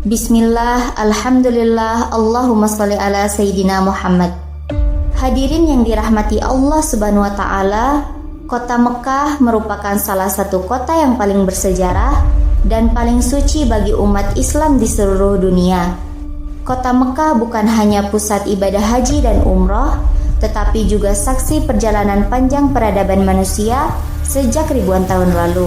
Bismillah, Alhamdulillah, Allahumma sholli ala Sayyidina Muhammad. Hadirin yang dirahmati Allah Subhanahu wa Ta'ala, kota Mekah merupakan salah satu kota yang paling bersejarah dan paling suci bagi umat Islam di seluruh dunia. Kota Mekah bukan hanya pusat ibadah haji dan umroh, tetapi juga saksi perjalanan panjang peradaban manusia sejak ribuan tahun lalu.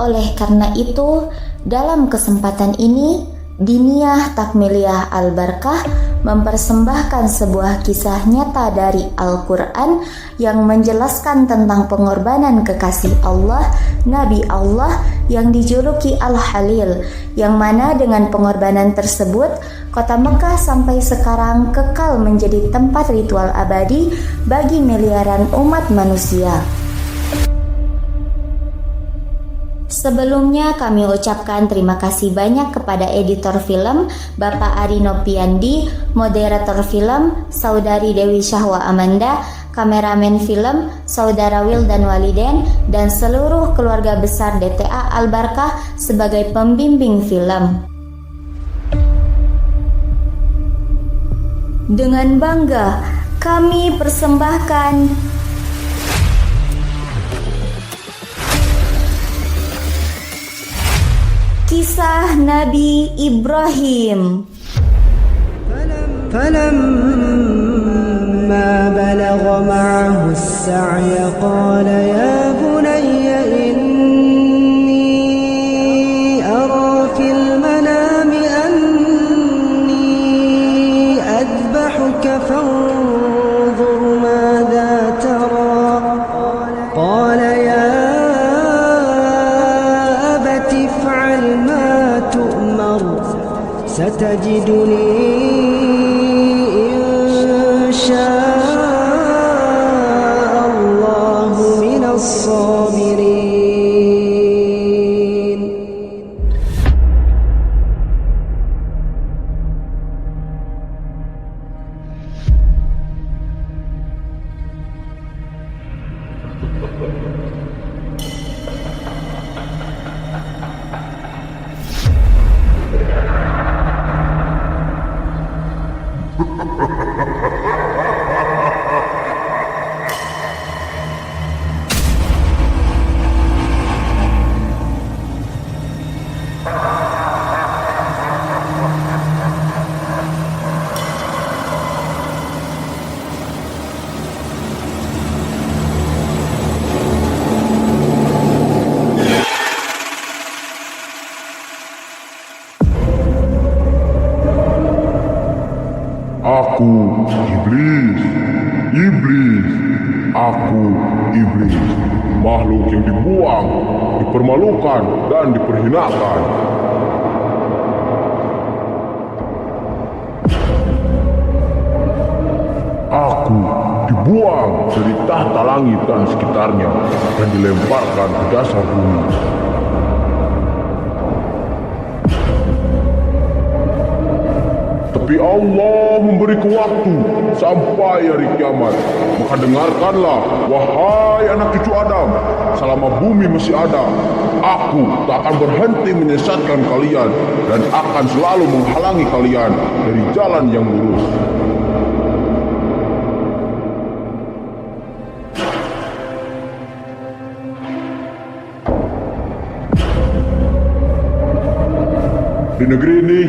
Oleh karena itu, dalam kesempatan ini, Diniyah Takmiliyah Al-Barkah mempersembahkan sebuah kisah nyata dari Al-Quran yang menjelaskan tentang pengorbanan kekasih Allah, Nabi Allah yang dijuluki Al-Halil, yang mana dengan pengorbanan tersebut, kota Mekah sampai sekarang kekal menjadi tempat ritual abadi bagi miliaran umat manusia. Sebelumnya kami ucapkan terima kasih banyak kepada editor film Bapak Ari Nopiandi, moderator film Saudari Dewi Syahwa Amanda, kameramen film Saudara Wildan Waliden, dan seluruh keluarga besar DTA Al-Barkah sebagai pembimbing film. Dengan bangga kami persembahkan kisah Nabi Ibrahim. فلما بلغ معه السعي قال يا بني إني أرى في المنام أني أذبحك فانظر ماذا ترى قال يا أبت افعل ما تؤمر ستجدني إن شاء الله من الصابرين. Aku Iblis, aku Iblis, makhluk yang dibuang, dipermalukan, dan diperhinakan. Aku dibuang dari tahta langit dan sekitarnya dan dilemparkan ke dasar bumi. Tapi Allah memberiku waktu sampai hari kiamat. Maka dengarkanlah, wahai anak cucu Adam, selama bumi masih ada, aku tak akan berhenti menyesatkan kalian dan akan selalu menghalangi kalian dari jalan yang lurus. Di negeri ini,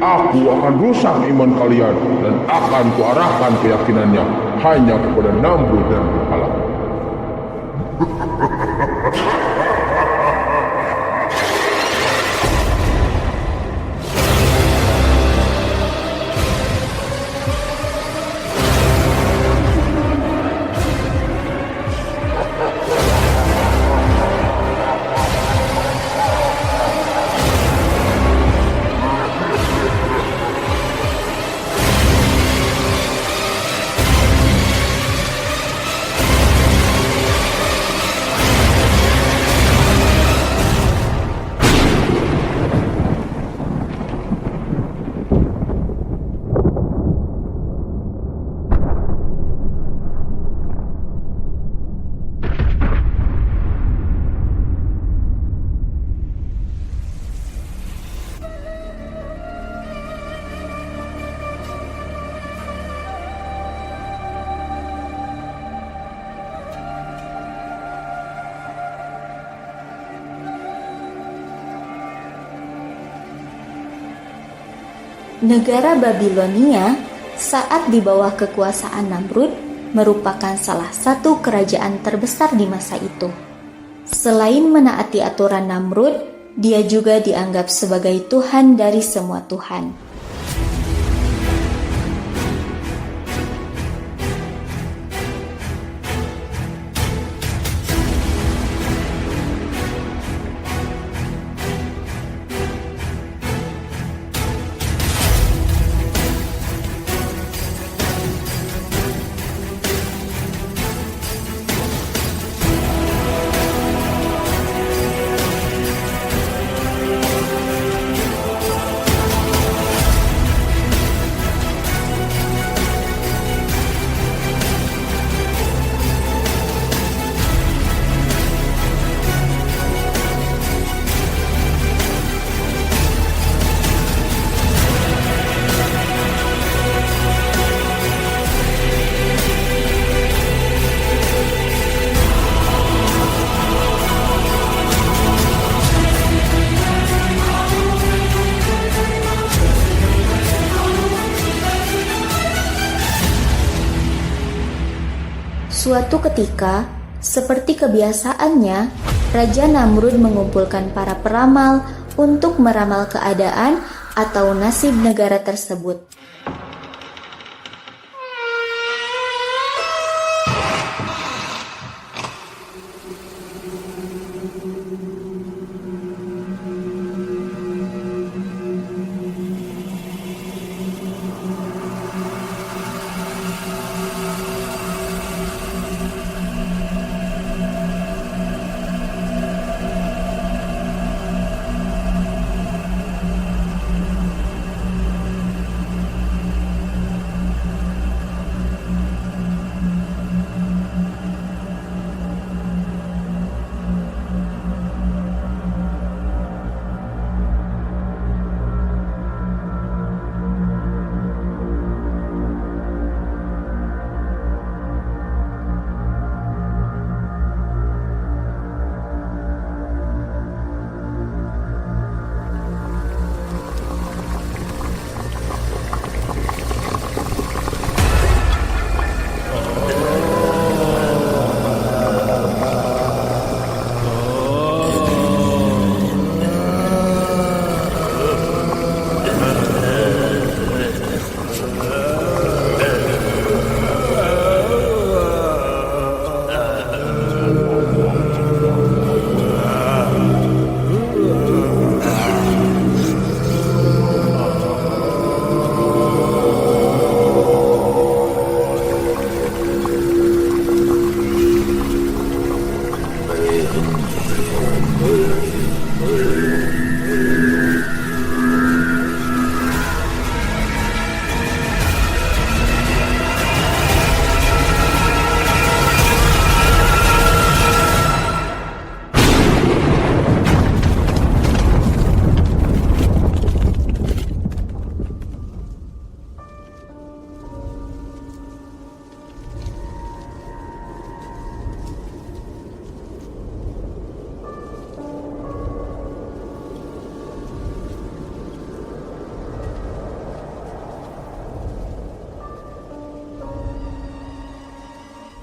aku akan rusak iman kalian dan akan kuarahkan keyakinannya hanya kepada Namrud dan Halam. Negara Babilonia saat di bawah kekuasaan Namrud merupakan salah satu kerajaan terbesar di masa itu. Selain menaati aturan Namrud, dia juga dianggap sebagai Tuhan dari semua Tuhan. Suatu ketika, seperti kebiasaannya, Raja Namrud mengumpulkan para peramal untuk meramal keadaan atau nasib negara tersebut.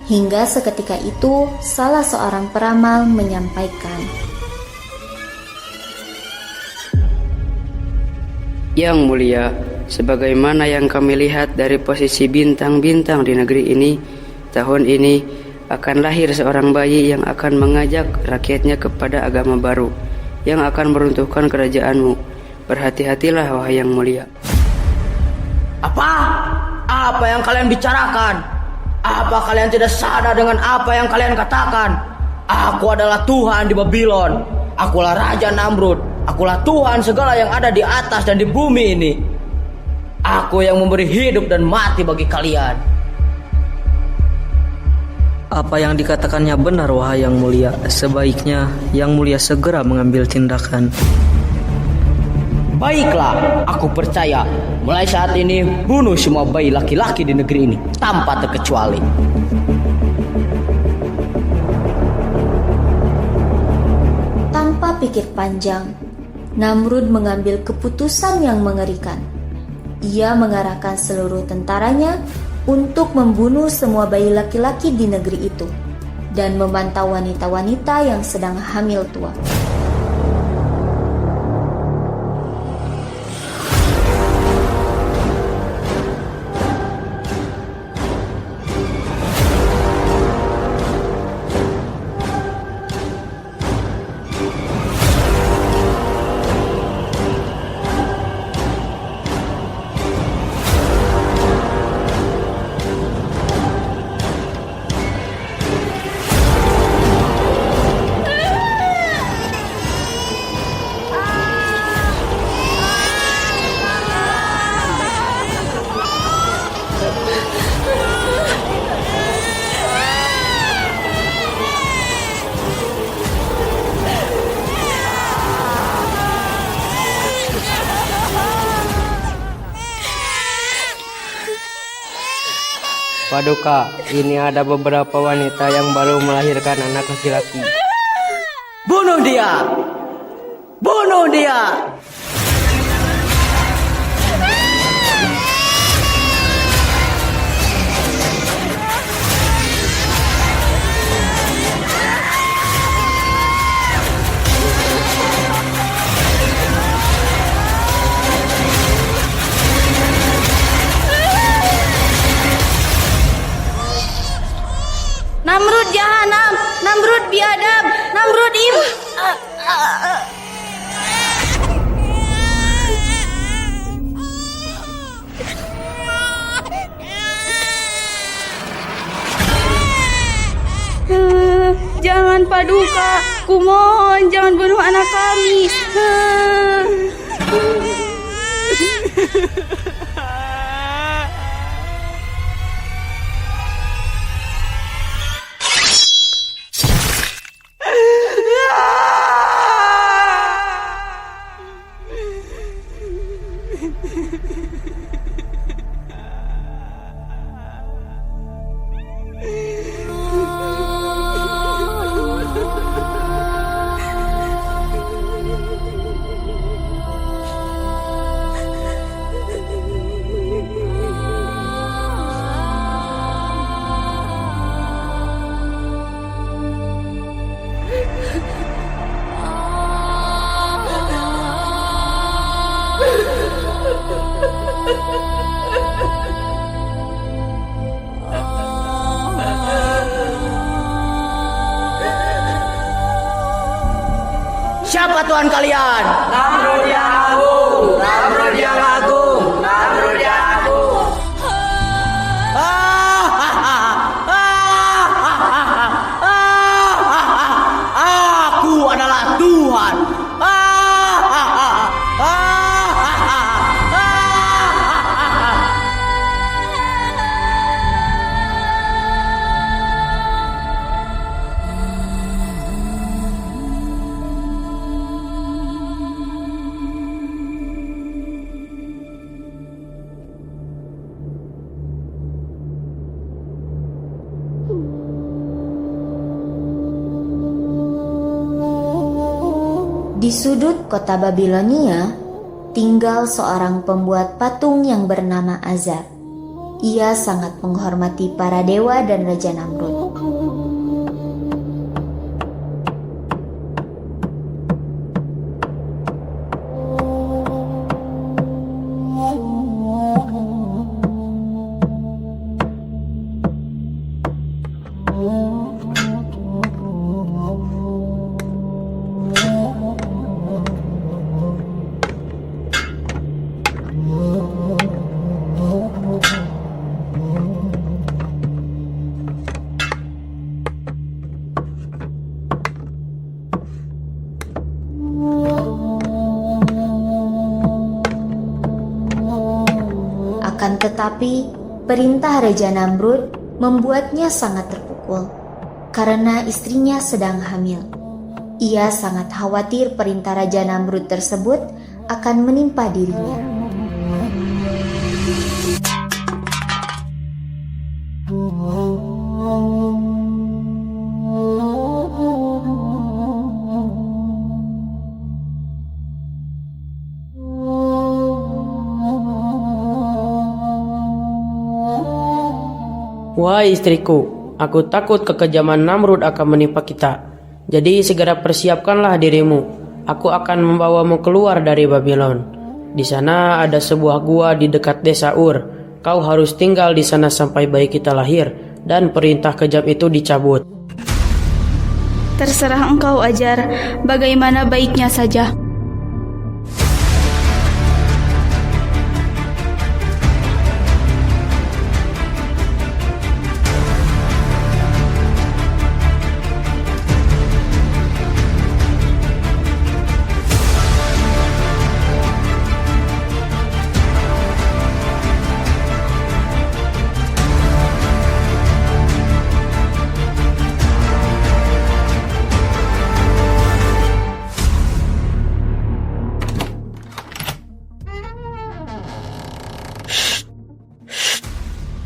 Hingga seketika itu, salah seorang peramal menyampaikan, "Yang mulia, sebagaimana yang kami lihat dari posisi bintang-bintang di negeri ini, tahun ini akan lahir seorang bayi yang akan mengajak rakyatnya kepada agama baru, yang akan meruntuhkan kerajaanmu. Berhati-hatilah, wahai yang mulia." Apa? Apa yang kalian bicarakan? Apa kalian tidak sadar dengan apa yang kalian katakan? Aku adalah Tuhan di Babylon. Akulah Raja Namrud. Akulah Tuhan segala yang ada di atas dan di bumi ini. Aku yang memberi hidup dan mati bagi kalian. Apa yang dikatakannya benar, wahai yang mulia. Sebaiknya yang mulia segera mengambil tindakan. Baiklah, aku percaya. Mulai saat ini, bunuh semua bayi laki-laki di negeri ini, tanpa terkecuali. Tanpa pikir panjang, Namrud mengambil keputusan yang mengerikan. Ia mengarahkan seluruh tentaranya untuk membunuh semua bayi laki-laki di negeri itu dan memantau wanita-wanita yang sedang hamil tua. Paduka, ini ada beberapa wanita yang baru melahirkan anak laki-laki. Bunuh dia! Bunuh dia! Namrud jahanam, Namrud biadab, Namrud im. Jangan Paduka, kumohon jangan bunuh anak kami. Siapa Tuhan kalian? Namrud yang agung, Namrud yang agung, Namrud yang agung. Aku adalah Tuhan. Di sudut kota Babilonia, tinggal seorang pembuat patung yang bernama Azar. Ia sangat menghormati para dewa dan Raja Namrud. Akan tetapi, perintah Raja Namrud membuatnya sangat terpukul karena istrinya sedang hamil. Ia sangat khawatir perintah Raja Namrud tersebut akan menimpa dirinya. Wahai istriku, aku takut kekejaman Namrud akan menimpa kita. Jadi segera persiapkanlah dirimu. Aku akan membawamu keluar dari Babylon. Di sana ada sebuah gua di dekat desa Ur. Kau harus tinggal di sana sampai bayi kita lahir dan perintah kejam itu dicabut. Terserah engkau ajar, bagaimana baiknya saja.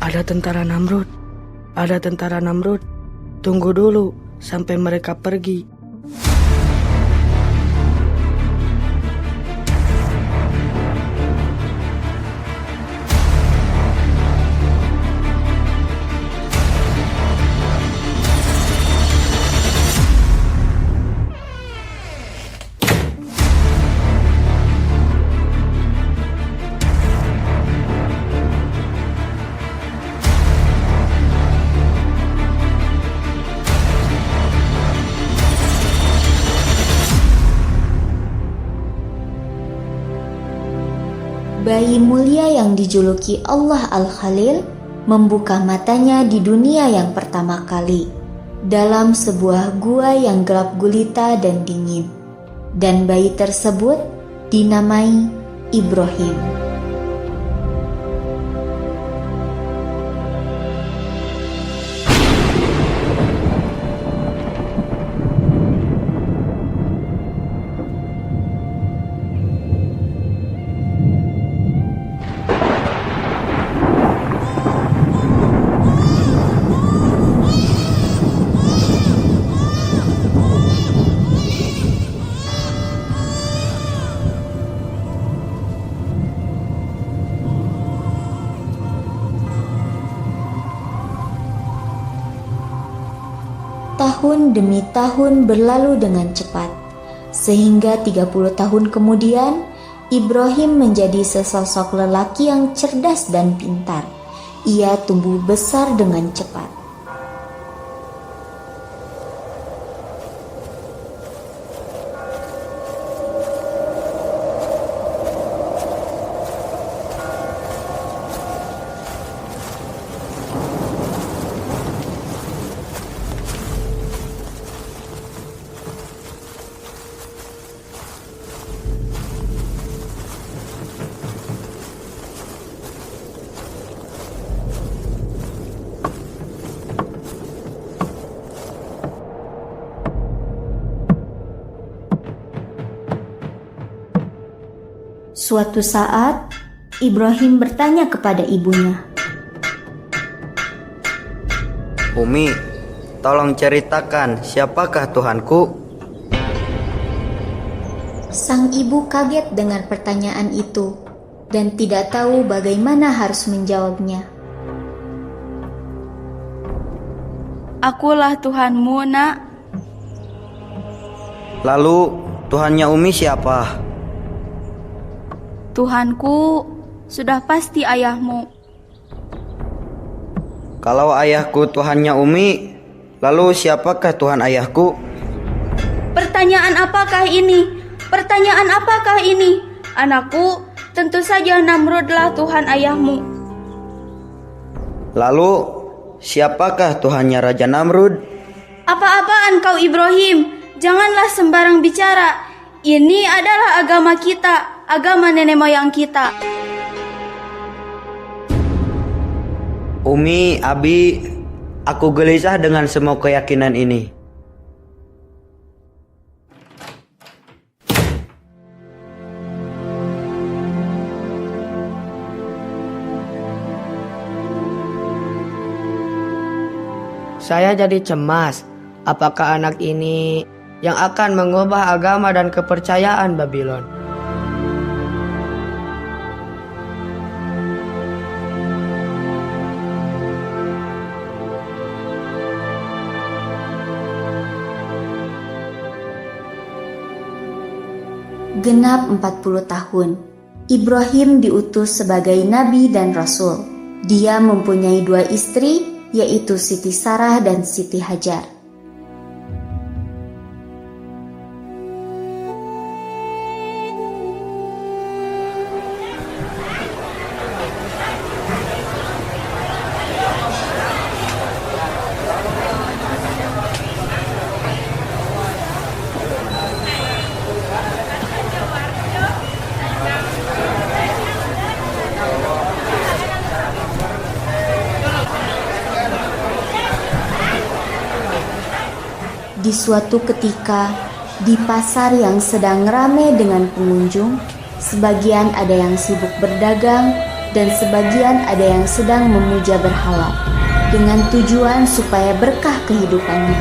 Ada tentara Namrud. Ada tentara Namrud. Tunggu dulu sampai mereka pergi. Bayi mulia yang dijuluki Allah Al-Khalil membuka matanya di dunia yang pertama kali, dalam sebuah gua yang gelap gulita dan dingin. Dan bayi tersebut dinamai Ibrahim. Tahun demi tahun berlalu dengan cepat, sehingga 30 tahun kemudian, Ibrahim menjadi sesosok lelaki yang cerdas dan pintar. Ia tumbuh besar dengan cepat. Suatu saat, Ibrahim bertanya kepada ibunya, Umi, tolong ceritakan siapakah Tuhanku? Sang ibu kaget dengan pertanyaan itu dan tidak tahu bagaimana harus menjawabnya. Akulah Tuhanmu, nak. Lalu Tuhannya Umi siapa? Tuhanku sudah pasti ayahmu. Kalau ayahku Tuhannya Umi, lalu siapakah Tuhan ayahku? Pertanyaan apakah ini? Pertanyaan apakah ini? Anakku, tentu saja Namrudlah Tuhan ayahmu. Lalu siapakah Tuhannya Raja Namrud? Apa-apaan kau Ibrahim? Janganlah sembarang bicara. Ini adalah agama kita, agama nenek moyang kita. Umi, Abi, aku gelisah dengan semua keyakinan ini. Saya jadi cemas. Apakah anak ini yang akan mengubah agama dan kepercayaan Babylon? genap 40 tahun. Ibrahim diutus sebagai nabi dan rasul. Dia mempunyai 2 istri, yaitu Siti Sarah dan Siti Hajar. Di suatu ketika, di pasar yang sedang ramai dengan pengunjung, sebagian ada yang sibuk berdagang dan sebagian ada yang sedang memuja berhala, dengan tujuan supaya berkah kehidupannya.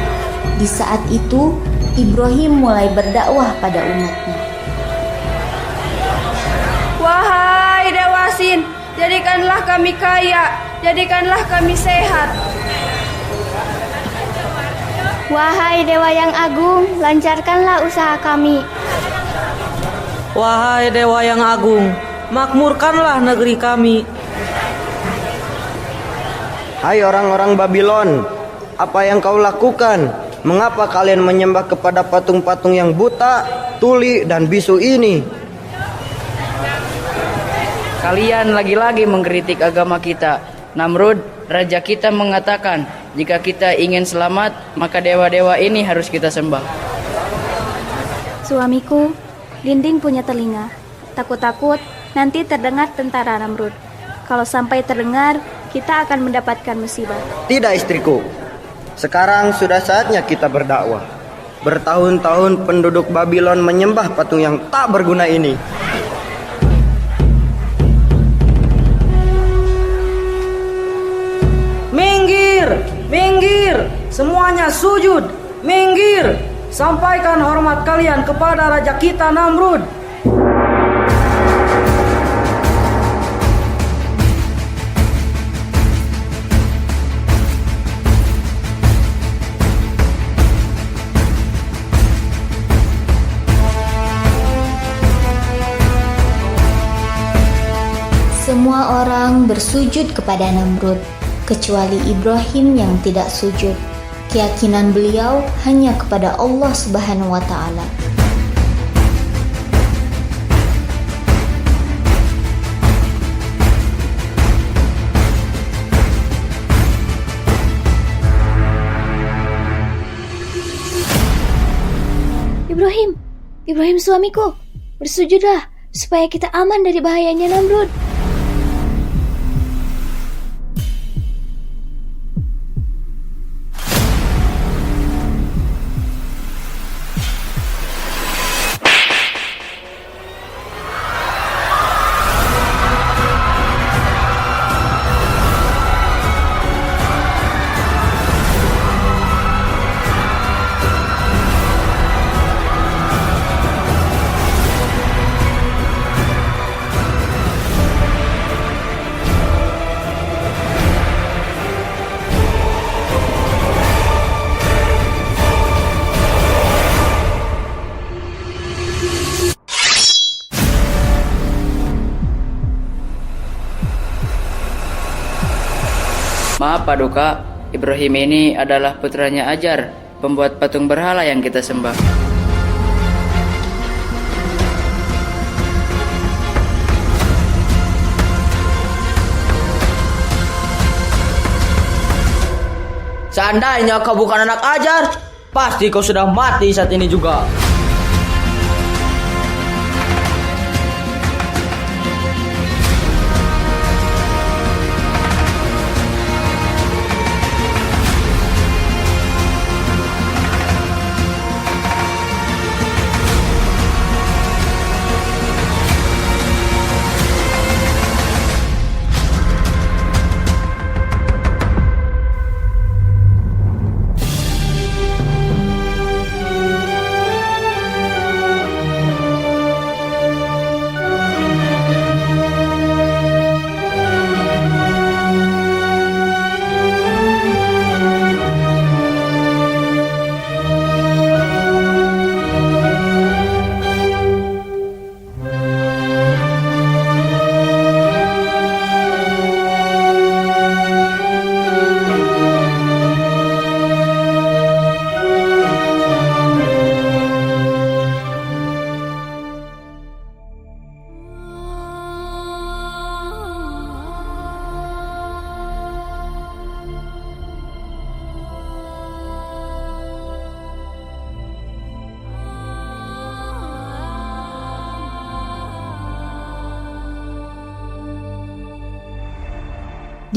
Di saat itu, Ibrahim mulai berdakwah pada umatnya. Wahai Dewa Sin, jadikanlah kami kaya, jadikanlah kami sehat. Wahai Dewa yang agung, lancarkanlah usaha kami. Wahai Dewa yang agung, makmurkanlah negeri kami. Hai orang-orang Babylon, apa yang kau lakukan? Mengapa kalian menyembah kepada patung-patung yang buta, tuli, dan bisu ini? Kalian lagi-lagi mengkritik agama kita. Namrud, raja kita mengatakan, jika kita ingin selamat, maka dewa-dewa ini harus kita sembah. Suamiku, Dinding punya telinga. Takut-takut nanti terdengar tentara Namrud. Kalau sampai terdengar, kita akan mendapatkan musibah. Tidak istriku, sekarang sudah saatnya kita berdakwah. Bertahun-tahun penduduk Babylon menyembah patung yang tak berguna ini. Minggir, minggir, semuanya sujud, minggir. Sampaikan hormat kalian kepada raja kita Namrud. Semua orang bersujud kepada Namrud, kecuali Ibrahim yang tidak sujud. Keyakinan beliau hanya kepada Allah Subhanahu wa Ta'ala. Ibrahim suamiku, bersujudlah supaya kita aman dari bahayanya Namrud. Maaf Paduka, Ibrahim ini adalah putranya Ajar, pembuat patung berhala yang kita sembah. Seandainya kau bukan anak Ajar, pasti kau sudah mati saat ini juga.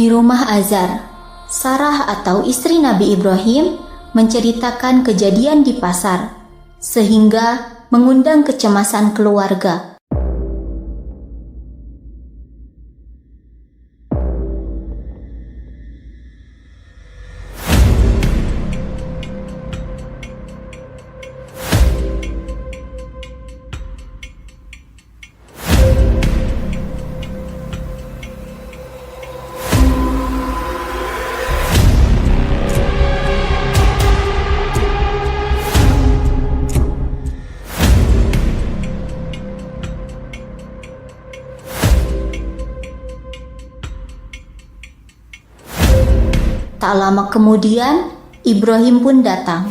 Di rumah Azar, Sarah atau istri Nabi Ibrahim menceritakan kejadian di pasar, sehingga mengundang kecemasan keluarga. Tak lama kemudian, Ibrahim pun datang.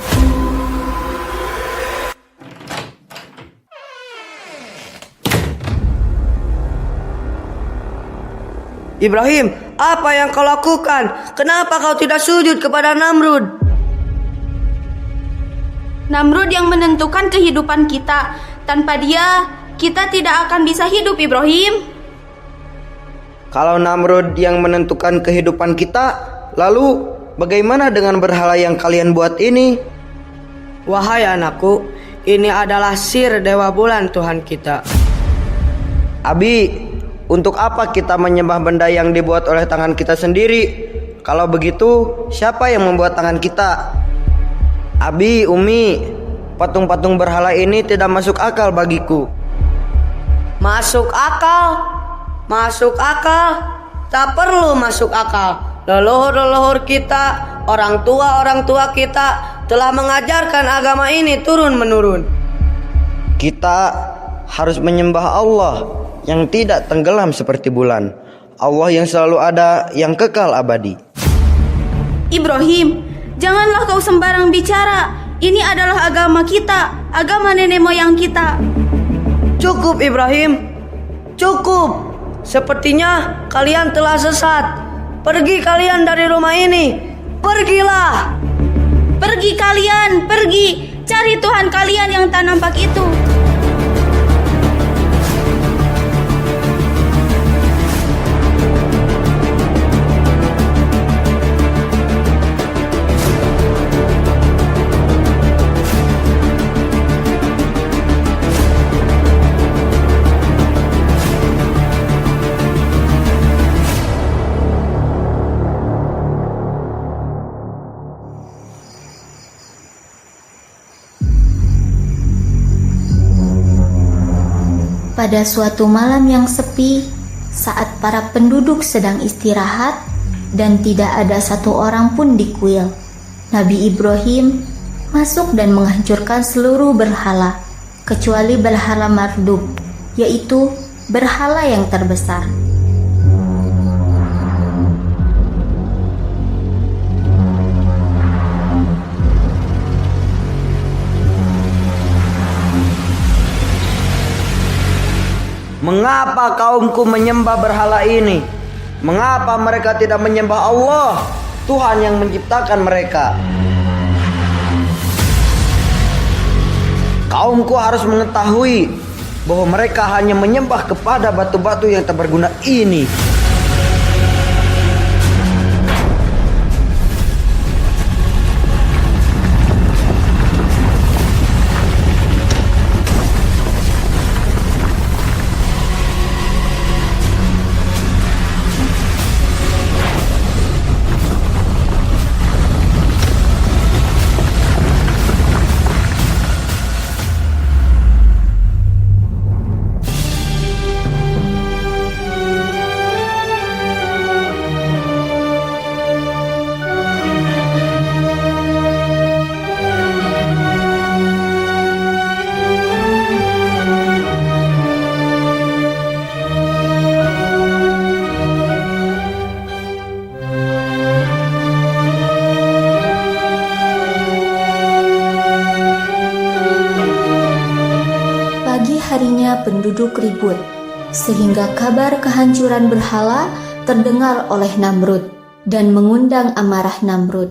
Ibrahim, apa yang kau lakukan? Kenapa kau tidak sujud kepada Namrud? Namrud yang menentukan kehidupan kita. Tanpa dia, kita tidak akan bisa hidup, Ibrahim. Kalau Namrud yang menentukan kehidupan kita, lalu bagaimana dengan berhala yang kalian buat ini? Wahai anakku, ini adalah sir Dewa Bulan Tuhan kita. Abi, untuk apa kita menyembah benda yang dibuat oleh tangan kita sendiri? Kalau begitu, siapa yang membuat tangan kita? Abi, Umi, patung-patung berhala ini tidak masuk akal bagiku. Masuk akal? Masuk akal? Tak perlu masuk akal. Leluhur-leluhur kita, orang tua kita telah mengajarkan agama ini turun-menurun. Kita harus menyembah Allah yang tidak tenggelam seperti bulan. Allah yang selalu ada, yang kekal abadi. Ibrahim, janganlah kau sembarang bicara. Ini adalah agama kita, agama nenek moyang kita. Cukup Ibrahim, cukup. Sepertinya kalian telah sesat. Pergi kalian dari rumah ini. Pergilah. Pergi kalian, pergi. Cari Tuhan kalian yang tak nampak itu. Pada suatu malam yang sepi, saat para penduduk sedang istirahat dan tidak ada satu orang pun di kuil, Nabi Ibrahim masuk dan menghancurkan seluruh berhala, kecuali berhala Marduk, yaitu berhala yang terbesar. Mengapa kaumku menyembah berhala ini? Mengapa mereka tidak menyembah Allah, Tuhan yang menciptakan mereka? Kaumku harus mengetahui bahwa mereka hanya menyembah kepada batu-batu yang tak berguna ini. Harinya penduduk ribut, sehingga kabar kehancuran berhala terdengar oleh Namrud dan mengundang amarah Namrud.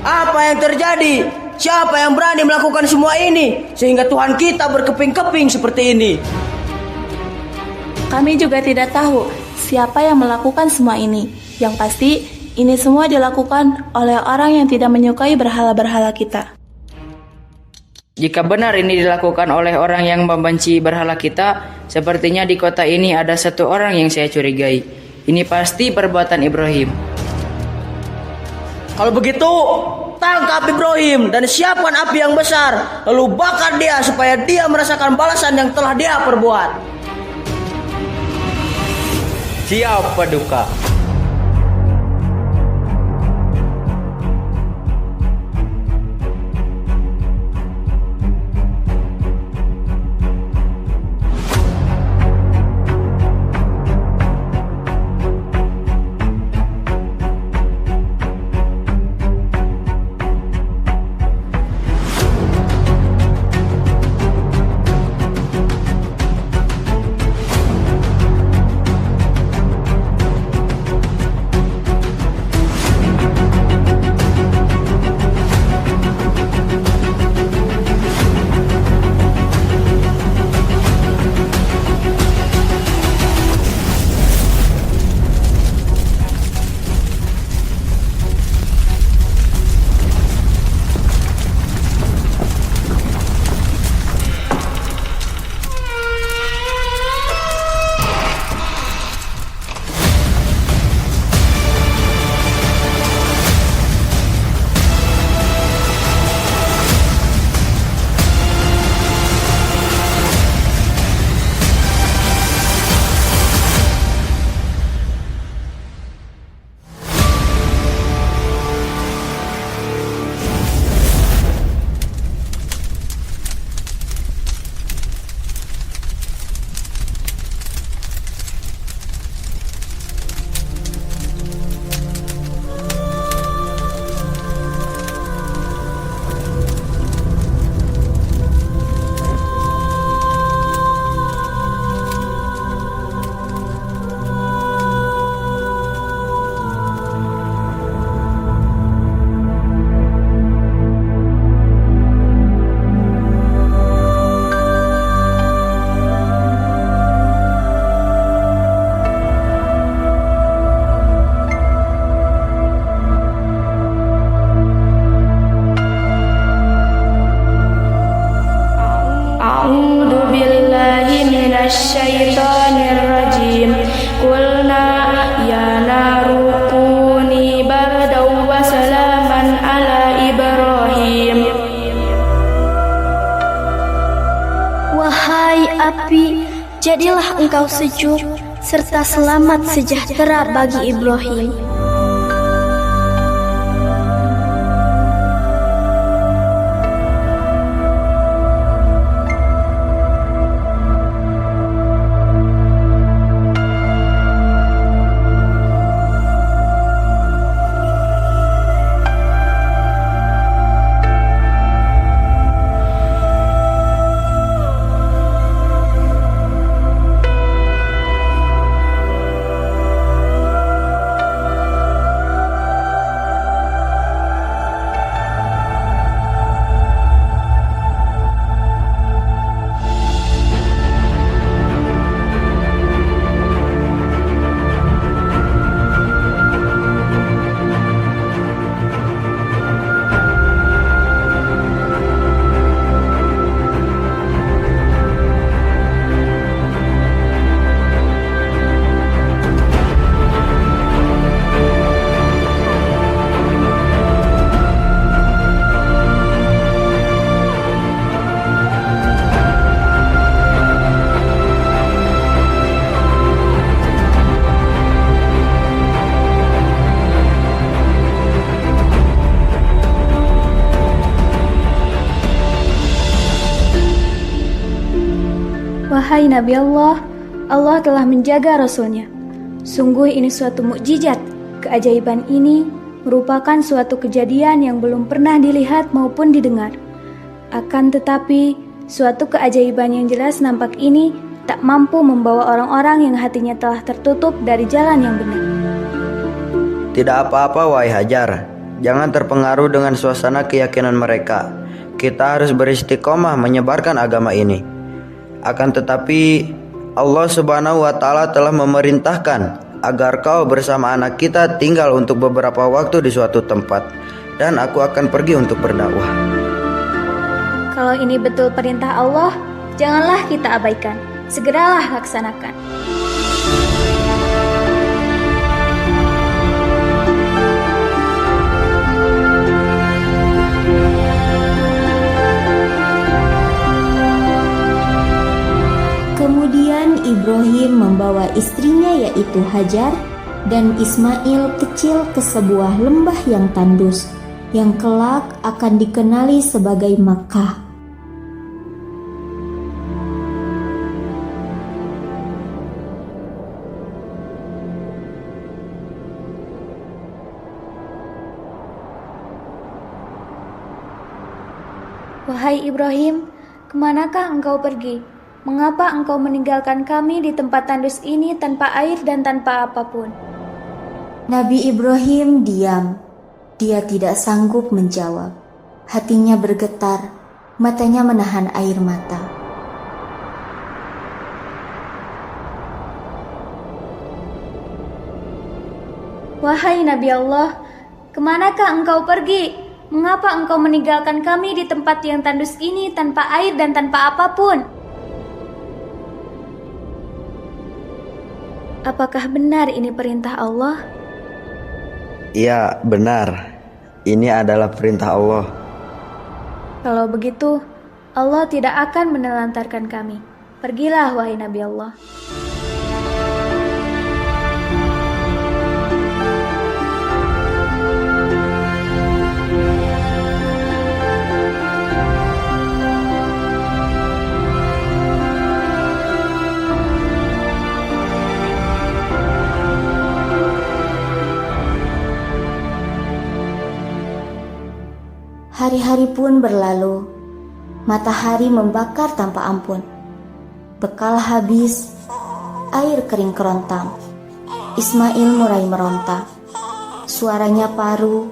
Apa yang terjadi? Siapa yang berani melakukan semua ini sehingga Tuhan kita berkeping-keping seperti ini? Kami juga tidak tahu siapa yang melakukan semua ini. Yang pasti, ini semua dilakukan oleh orang yang tidak menyukai berhala-berhala kita. Jika benar ini dilakukan oleh orang yang membenci berhala kita, sepertinya di kota ini ada satu orang yang saya curigai. Ini pasti perbuatan Ibrahim. Kalau begitu, tangkap Ibrahim dan siapkan api yang besar, lalu bakar dia supaya dia merasakan balasan yang telah dia perbuat. Siap, Paduka. Minasyaitonirrajim. Qulna ya naru kuni bardaw wa salaman ala Ibrahim. Wahai api, jadilah engkau sejuk serta selamat sejahtera bagi Ibrahim. Wahai Nabi Allah, Allah telah menjaga Rasulnya. Sungguh ini suatu mukjizat. Keajaiban ini merupakan suatu kejadian yang belum pernah dilihat maupun didengar. Akan tetapi, suatu keajaiban yang jelas nampak ini tak mampu membawa orang-orang yang hatinya telah tertutup dari jalan yang benar. Tidak apa-apa wahai Hajar, jangan terpengaruh dengan suasana keyakinan mereka. Kita harus beristiqomah menyebarkan agama ini. Akan tetapi Allah Subhanahu wa Ta'ala telah memerintahkan agar kau bersama anak kita tinggal untuk beberapa waktu di suatu tempat, dan aku akan pergi untuk berdakwah. Kalau ini betul perintah Allah, janganlah kita abaikan. Segeralah laksanakan. Kemudian Ibrahim membawa istrinya yaitu Hajar dan Ismail kecil ke sebuah lembah yang tandus, yang kelak akan dikenali sebagai Makkah. Wahai Ibrahim, kemanakah engkau pergi? Mengapa engkau meninggalkan kami di tempat tandus ini tanpa air dan tanpa apapun? Nabi Ibrahim diam. Dia tidak sanggup menjawab. Hatinya bergetar, matanya menahan air mata. Wahai Nabi Allah, kemanakah engkau pergi? Mengapa engkau meninggalkan kami di tempat yang tandus ini tanpa air dan tanpa apapun? Apakah benar ini perintah Allah? Iya, benar. Ini adalah perintah Allah. Kalau begitu, Allah tidak akan menelantarkan kami. Pergilah wahai Nabi Allah. Hari-hari pun berlalu, matahari membakar tanpa ampun. Bekal habis, air kering kerontang. Ismail mulai meronta. Suaranya paru,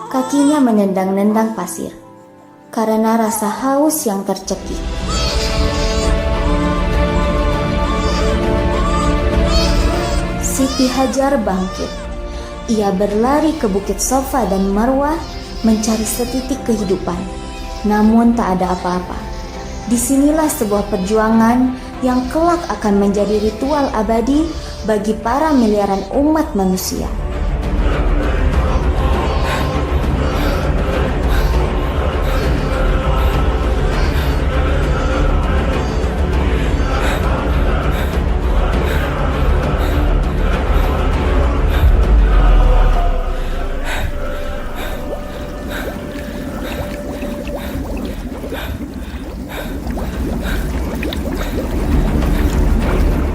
kakinya menendang-nendang pasir karena rasa haus yang tercekik. Siti Hajar bangkit. Ia berlari ke Bukit Safa dan Marwah mencari setitik kehidupan, namun tak ada apa-apa. Disinilah sebuah perjuangan yang kelak akan menjadi ritual abadi bagi para miliaran umat manusia.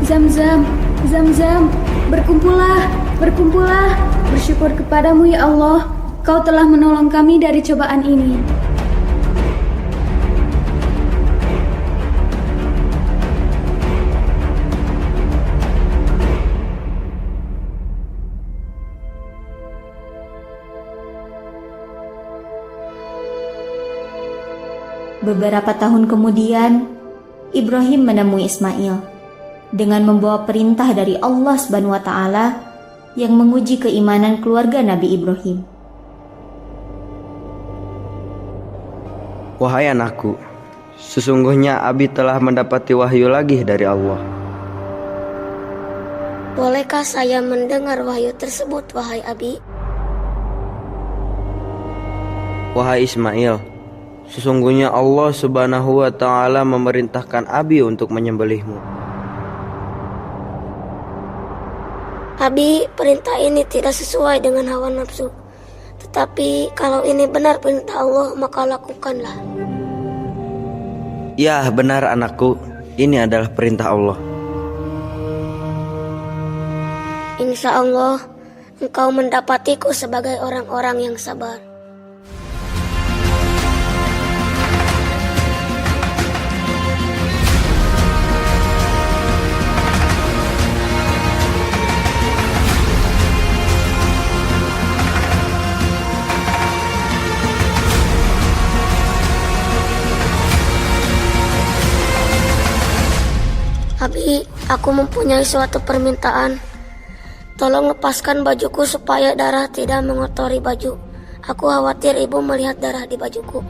Zamzam, Zamzam, berkumpullah, berkumpullah. Bersyukur kepadamu ya Allah, Kau telah menolong kami dari cobaan ini. Beberapa tahun kemudian, Ibrahim menemui Ismail dengan membawa perintah dari Allah Subhanahu wa Ta'ala yang menguji keimanan keluarga Nabi Ibrahim. Wahai anakku, sesungguhnya Abi telah mendapati wahyu lagi dari Allah. Bolehkah saya mendengar wahyu tersebut, wahai Abi? Wahai Ismail, sesungguhnya Allah Subhanahu wa Ta'ala memerintahkan Abi untuk menyembelihmu. Abi, perintah ini tidak sesuai dengan hawa nafsu. Tetapi kalau ini benar perintah Allah, maka lakukanlah. Ya, benar anakku. Ini adalah perintah Allah. Insya Allah, engkau mendapatiku sebagai orang-orang yang sabar. Abi, aku mempunyai suatu permintaan. Tolong lepaskan bajuku supaya darah tidak mengotori baju. Aku khawatir ibu melihat darah di bajuku.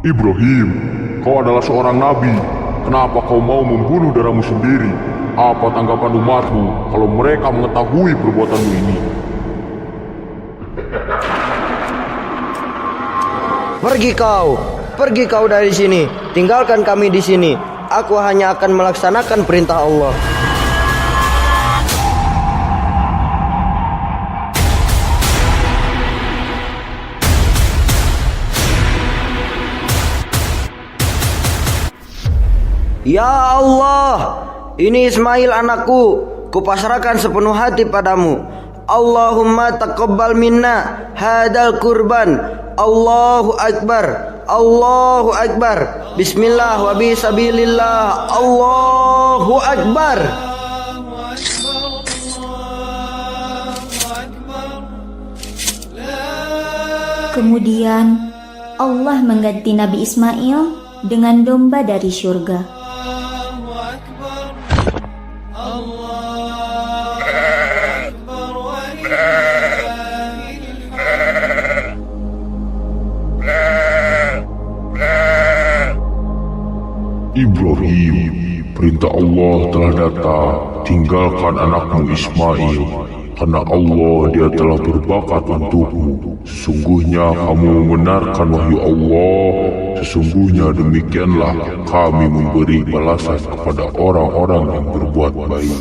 Ibrahim, kau adalah seorang nabi. Kenapa kau mau membunuh darahmu sendiri? Apa tanggapan umatmu kalau mereka mengetahui perbuatanmu ini? Pergi kau dari sini. Tinggalkan kami di sini. Aku hanya akan melaksanakan perintah Allah. Ya Allah, ini Ismail anakku, kupasrahkan sepenuh hati padamu. Allahumma taqabbal minna hadal kurban. Allahu Akbar, Allahu Akbar. Bismillah wa bisabilillah. Allahu Akbar. Kemudian Allah mengganti Nabi Ismail dengan domba dari surga. Ibrahim, perintah Allah telah datang. Tinggalkan anakmu Ismail, karena Allah dia telah berbakat untukmu. Sesungguhnya kamu membenarkan wahyu Allah. Sesungguhnya demikianlah kami memberi balasan kepada orang-orang yang berbuat baik.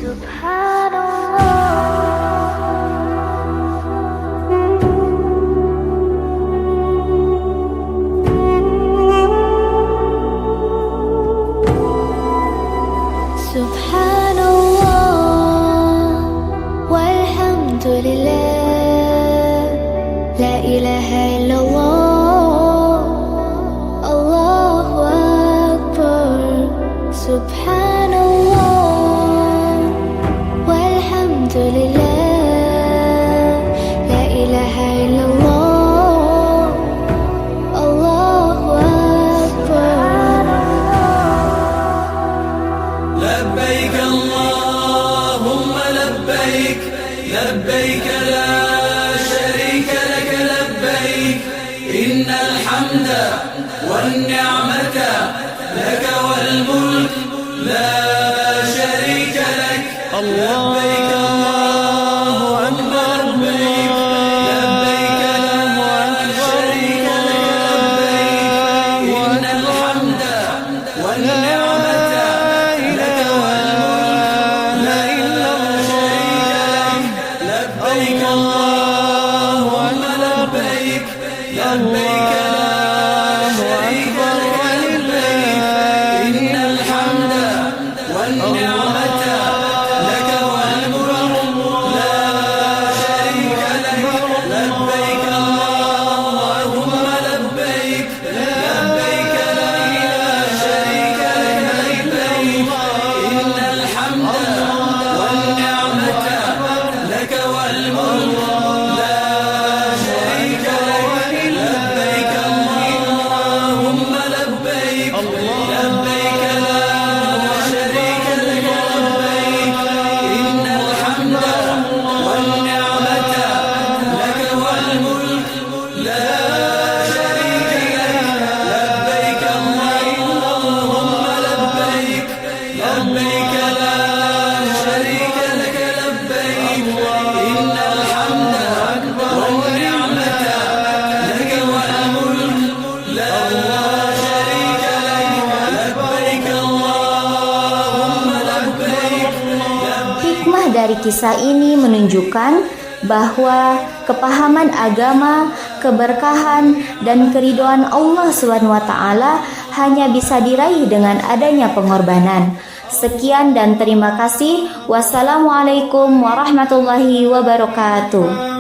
dari kisah ini menunjukkan bahwa kepahaman agama, keberkahan, dan keridhaan Allah SWT hanya bisa diraih dengan adanya pengorbanan. Sekian dan terima kasih. Wassalamualaikum warahmatullahi wabarakatuh.